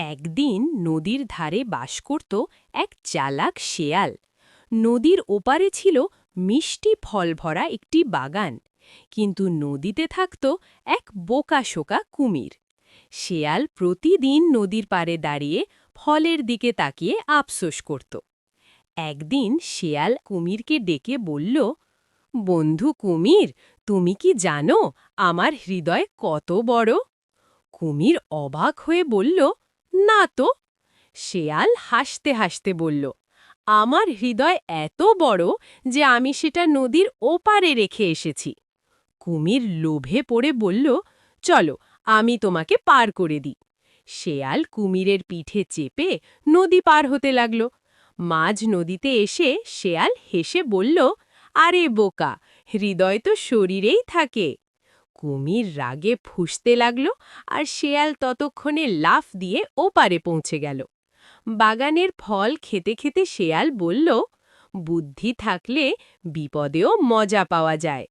একদিন নদীর ধারে বাস করত এক চালাক শেয়াল। নদীর ওপারে ছিল মিষ্টি ফল ভরা একটি বাগান, কিন্তু নদীতে থাকত এক বোকাশোকা কুমির। শেয়াল প্রতিদিন নদীর পাড়ে দাঁড়িয়ে ফলের দিকে তাকিয়ে আফসোস করত। একদিন শেয়াল কুমিরকে ডেকে বলল, বন্ধু কুমির, তুমি কি জানো আমার হৃদয় কত বড়? কুমির অবাক হয়ে বলল, না তো। শেয়াল হাসতে হাসতে বলল, আমার হৃদয় এত বড় যে আমি সেটা নদীর ওপারে রেখে এসেছি। কুমির লোভে পড়ে বলল, চলো আমি তোমাকে পার করে দিই। শেয়াল কুমিরের পিঠে চেপে নদী পার হতে লাগল। মাঝ নদীতে এসে শেয়াল হেসে বলল, আরে বোকা, হৃদয় তো শরীরেই থাকে। কুমির রাগে ফুঁসতে লাগল, আর শেয়াল ততক্ষণে লাফ দিয়ে ওপারে পৌঁছে গেল। বাগানের ফল খেতে খেতে শেয়াল বলল, বুদ্ধি থাকলে বিপদেও মজা পাওয়া যায়।